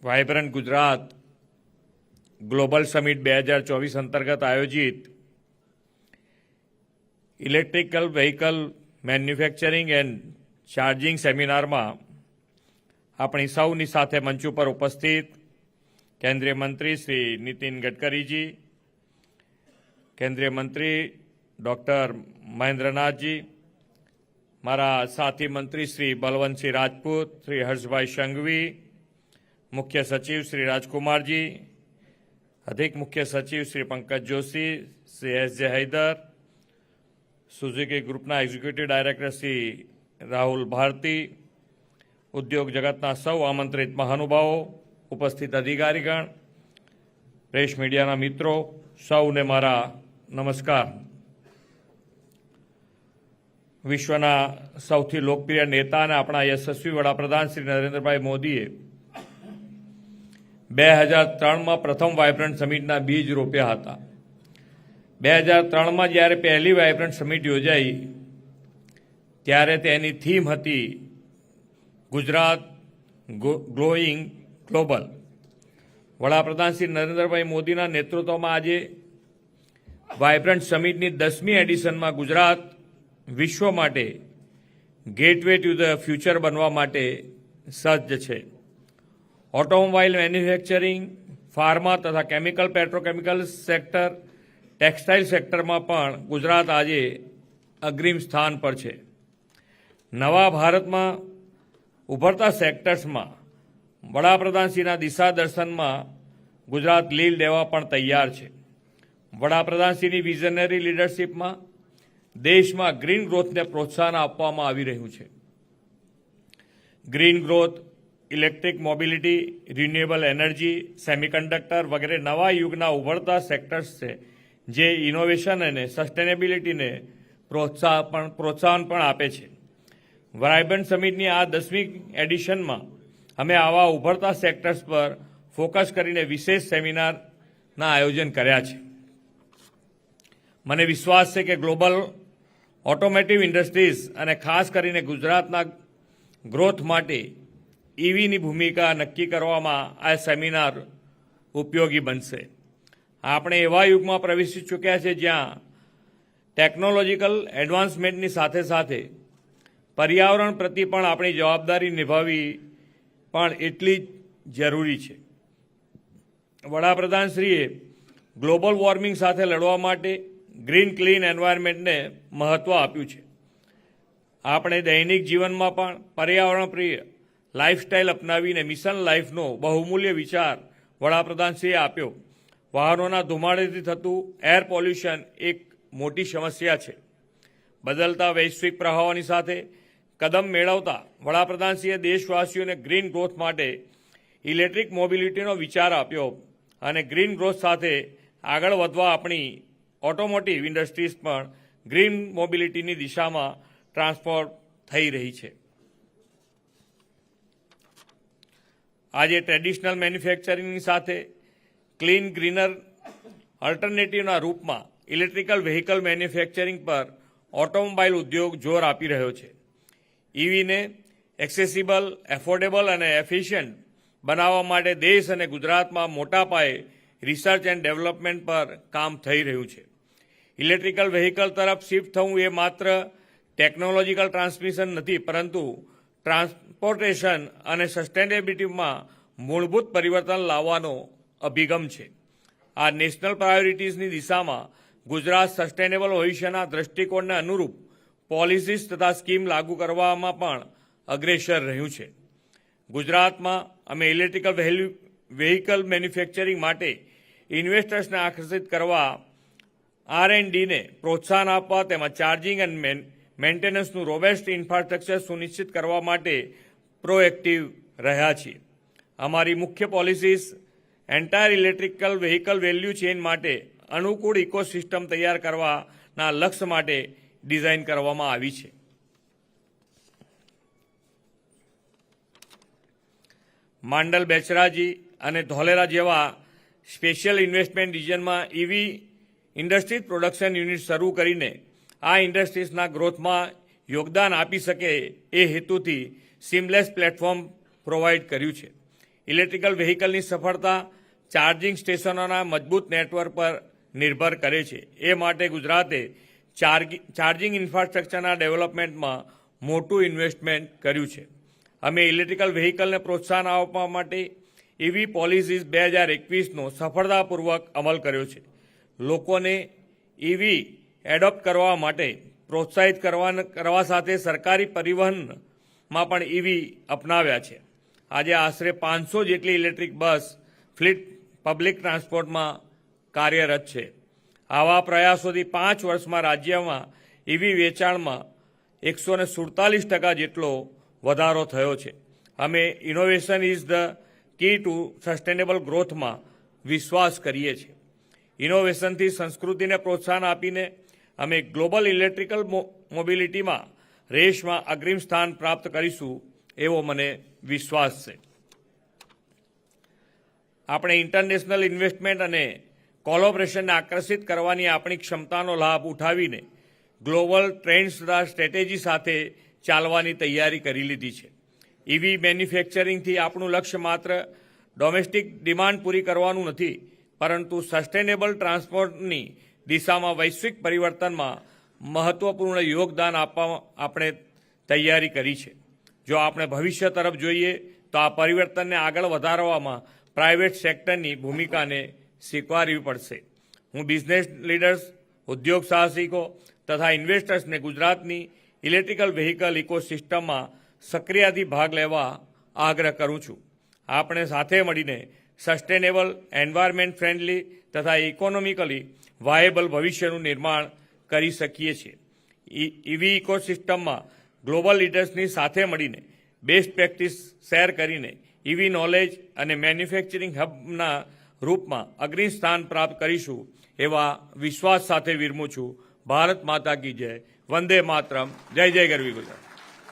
Vibrant Gujarat global summit 2024 અંતર્ગત આયોજિત electrical vehicle manufacturing and charging સેમિનારમાં આપણી સૌની સાથે મંચ ઉપર ઉપસ્થિત કેન્દ્રીય મંત્રી શ્રી નીતિન ગડકરીજી, કેન્દ્રીય મંત્રી ડૉક્ટર મહેન્દ્રનાથજી, મારા સાથી મંત્રી શ્રી બલવંતસિંહ રાજપૂત, શ્રી હર્ષભાઈ સંઘવી, મુખ્ય સચિવ શ્રી રાજકુમારજી, અધિક મુખ્ય સચિવ શ્રી પંકજ જોશી, શ્રી એસ.જે. હૈદર, સુઝુકી ગ્રુપના એક્ઝિક્યુટિવ ડાયરેક્ટર શ્રી રાહુલ ભારતી, ઉદ્યોગ જગતના સૌ આમંત્રિત મહાનુભાવો, ઉપસ્થિત અધિકારીગણ, પ્રેસ મીડિયાના મિત્રો, સૌને મારા નમસ્કાર. વિશ્વના સૌથી લોકપ્રિય નેતા અને આપણા યશસ્વી વડાપ્રધાન શ્રી નરેન્દ્રભાઈ મોદીએ 2003માં પ્રથમ વાયબ્રન્ટ સમિટના બીજ રોપ્યા હતા. 2003માં જ્યારે પહેલી વાયબ્રન્ટ સમિટ યોજાઈ ત્યારે તેની થીમ હતી ગુજરાત ગ્લોઈંગ ગ્લોબલ. વડાપ્રધાન શ્રી નરેન્દ્રભાઈ મોદીના નેતૃત્વમાં આજે વાયબ્રન્ટ સમિટની 10મી એડિશનમાં ગુજરાત વિશ્વ માટે ગેટવે ટુ ધ ફ્યુચર બનવા માટે સજ્જ છે. ઓટોમોબાઈલ મેન્યુફેક્ચરિંગ, ફાર્મા તથા કેમિકલ પેટ્રોકેમિકલ સેક્ટર, ટેક્સટાઇલ સેક્ટરમાં પણ ગુજરાત આજે અગ્રીમ સ્થાન પર છે. નવા ભારતમાં ઉભરતા સેક્ટર્સમાં વડાપ્રધાનશ્રીના દિશા દર્શનમાં ગુજરાત લીડ લેવા પણ તૈયાર છે. વડાપ્રધાનશ્રીની વિઝનરી લીડરશીપમાં દેશમાં ગ્રીન ગ્રોથને પ્રોત્સાહન આપવામાં આવી રહ્યું છે. Green growth, electric mobility, renewable energy, semiconductor વગેરે નવા યુગના ઉભરતા સેક્ટર્સ છે જે ઇનોવેશન અને સસ્ટેનેબિલિટીને પ્રોત્સાહન પણ આપે છે. વાયબ્રન્ટ સમિટની આ 10મી એડિશનમાં અમે આવા ઉભરતા સેક્ટર્સ પર ફોકસ કરીને વિશેષ સેમિનારના આયોજન કર્યા છે. મને વિશ્વાસ છે કે ગ્લોબલ ઓટોમેટિવ ઇન્ડસ્ટ્રીઝ અને ખાસ કરીને ગુજરાતના ગ્રોથ માટે ઈવીની ભૂમિકા નક્કી કરવામાં આ સેમિનાર ઉપયોગી બનશે. આપણે એવા યુગમાં પ્રવેશી ચૂક્યા છે જ્યાં ટેકનોલોજીકલ એડવાન્સમેન્ટની સાથે સાથે પર્યાવરણ પ્રત્યે પણ આપણી જવાબદારી નિભાવવી પણ એટલી જ જરૂરી છે. વડાપ્રધાનશ્રીએ ગ્લોબલ વોર્મિંગ સાથે લડવા માટે ગ્રીન ક્લીન એન્વાયરમેન્ટને મહત્ત્વ આપ્યું છે. આપણે દૈનિક જીવનમાં પણ પર્યાવરણ પ્રિય લાઇફસ્ટાઇલ અપનાવીને મિશન લાઈફનો બહુમૂલ્ય વિચાર વડાપ્રધાનશ્રીએ આપ્યો. વાહનોના ધુમાડેથી થતું એર પોલ્યુશન એક મોટી સમસ્યા છે. બદલતા વૈશ્વિક પ્રવાહોની સાથે કદમ મેળવતા વડાપ્રધાનશ્રીએ દેશવાસીઓને ગ્રીન ગ્રોથ માટે ઇલેક્ટ્રિક મોબિલિટીનો વિચાર આપ્યો અને ગ્રીન ગ્રોથ સાથે આગળ વધવા આપણી ઓટોમોટિવ ઇન્ડસ્ટ્રીઝ પણ ગ્રીન મોબિલિટીની દિશામાં ટ્રાન્સફોર્મ થઈ રહી છે. આજે ટ્રેડિશનલ મેન્યુફેક્ચરિંગની સાથે ક્લીન ગ્રીનર અલ્ટરનેટિવના રૂપમાં ઇલેક્ટ્રિકલ વ્હીકલ મેન્યુફેક્ચરિંગ પર ઓટોમોબાઈલ ઉદ્યોગ જોર આપી રહ્યો છે. ઈવીને એક્સેસિબલ, એફોર્ડેબલ અને એફિશિયન્ટ બનાવવા માટે દેશ અને ગુજરાતમાં મોટા પાયે રિસર્ચ એન્ડ ડેવલપમેન્ટ પર કામ થઈ રહ્યું છે. ઇલેક્ટ્રિકલ વ્હીકલ તરફ શિફ્ટ થવું એ માત્ર ટેકનોલોજીકલ ટ્રાન્સમિશન નથી, પરંતુ ટ્રાન્સપોર્ટેશન અને સસ્ટેનેબિલિટીમાં મૂળભૂત પરિવર્તન લાવવાનો અભિગમ છે. આ નેશનલ પ્રાયોરિટીઝની દિશામાં ગુજરાત સસ્ટેનેબલ ભવિષ્યના દ્રષ્ટિકોણને અનુરૂપ પોલિસીસ તથા સ્કીમ લાગુ કરવામાં પણ અગ્રેસર રહ્યું છે. ગુજરાતમાં અમે ઇલેક્ટ્રિકલ વ્હીકલ મેન્યુફેક્ચરિંગ માટે ઇન્વેસ્ટર્સને આકર્ષિત કરવા, R&Dને પ્રોત્સાહન આપવા તેમજ ચાર્જિંગ અને મેન્ટેનન્સનું રોબેસ્ટ ઇન્ફ્રાસ્ટ્રક્ચર સુનિશ્ચિત કરવા માટે પ્રોએક્ટિવ રહ્યા છીએ. અમારી મુખ્ય policies entire electrical vehicle value chain માટે અનુકૂળ ઇકોસિસ્ટમ તૈયાર કરવાના લક્ષ્ય માટે ડિઝાઇન કરવામાં આવી છે. માંડલ, બેચરાજી અને ધોલેરા જેવા સ્પેશિયલ ઇન્વેસ્ટમેન્ટ રિજનમાં ઈવી ઇન્ડસ્ટ્રીઝ પ્રોડક્શન યુનિટ શરૂ કરીને આ ઇન્ડસ્ટ્રીઝના ગ્રોથમાં યોગદાન આપી શકે એ હેતુથી સીમલેસ પ્લેટફોર્મ પ્રોવાઈડ કર્યું છે. ઇલેક્ટ્રિકલ વ્હીકલની સફળતા ચાર્જિંગ સ્ટેશનોના મજબૂત નેટવર્ક પર નિર્ભર કરે છે. એ માટે ગુજરાતે ચાર્જિંગ ઇન્ફ્રાસ્ટ્રક્ચરના ડેવલપમેન્ટમાં મોટું ઇન્વેસ્ટમેન્ટ કર્યું છે. અમે ઇલેક્ટ્રિકલ વ્હીકલને પ્રોત્સાહન આપવા માટે ઇવી પોલિસીઝ 2021નો સફળતાપૂર્વક અમલ કર્યો છે. લોકોને ઇવી એડોપ્ટ કરવા માટે પ્રોત્સાહિત કરવા સાથે સરકારી પરિવહનમાં પણ ઇવી અપનાવ્યા છે. આજે આશરે 500 જેટલી ઇલેક્ટ્રિક બસ ફ્લીટ પબ્લિક ટ્રાન્સપોર્ટમાં કાર્યરત છે. આવા પ્રયાસોથી 5 વર્ષમાં રાજ્યમાં ઇવી વેચાણમાં 147% જેટલો વધારો થયો છે. અમે innovation is the key to sustainable ગ્રોથમાં વિશ્વાસ કરીએ છીએ. ઇનોવેશનથી સંસ્કૃતિને પ્રોત્સાહન આપીને અમે ગ્લોબલ ઇલેક્ટ્રિકલ મોબિલિટીમાં રેસમાં અગ્રીમ સ્થાન પ્રાપ્ત કરીશું એવો મને વિશ્વાસ છે. આપણે ઇન્ટરનેશનલ ઇન્વેસ્ટમેન્ટ અને કોલોબરેશનને આકર્ષિત કરવાની આપણી ક્ષમતાનો લાભ ઉઠાવીને ગ્લોબલ ટ્રેન્ડ્સ સ્ટ્રેટેજી સાથે ચાલવાની તૈયારી કરી લીધી છે. ઇવી મેન્યુફેક્ચરિંગથી આપણું લક્ષ્ય માત્ર ડોમેસ્ટિક ડિમાન્ડ પૂરી કરવાનું નથી, પરંતુ સસ્ટેનેબલ ટ્રાન્સપોર્ટની દિશામાં વૈશ્વિક પરિવર્તનમાં મહત્વપૂર્ણ યોગદાન આપવા આપણે તૈયારી કરી છે. જો આપણે ભવિષ્ય તરફ જોઈએ તો આ પરિવર્તનને આગળ વધારવામાં પ્રાઇવેટ સેક્ટરની ભૂમિકાને સ્વીકારવી પડશે. હું બિઝનેસ લીડર્સ, ઉદ્યોગ સાહસિકો તથા ઇન્વેસ્ટર્સને ગુજરાતની ઇલેક્ટ્રિકલ વ્હીકલ ઇકોસિસ્ટમમાં સક્રિયતાથી ભાગ લેવા આગ્રહ કરું છું. આપણે સાથે મળીને સસ્ટેનેબલ, એન્વાયરમેન્ટ ફ્રેન્ડલી તથા ઇકોનોમિકલી વાયેબલ ભવિષ્યનું નિર્માણ કરી શકીએ છીએ. ઇવી ઇકોસિસ્ટમમાં ગ્લોબલ લીડર્સની સાથે મળીને બેસ્ટ પ્રેક્ટિસ શેર કરીને ઇવી નોલેજ અને મેન્યુફેક્ચરિંગ હબના રૂપમાં અગ્રીમ સ્થાન પ્રાપ્ત કરીશું એવા વિશ્વાસ સાથે વિરમું છું. ભારત માતા કી જય. વંદે માતરમ. જય જય ગરવી ગુજરાત.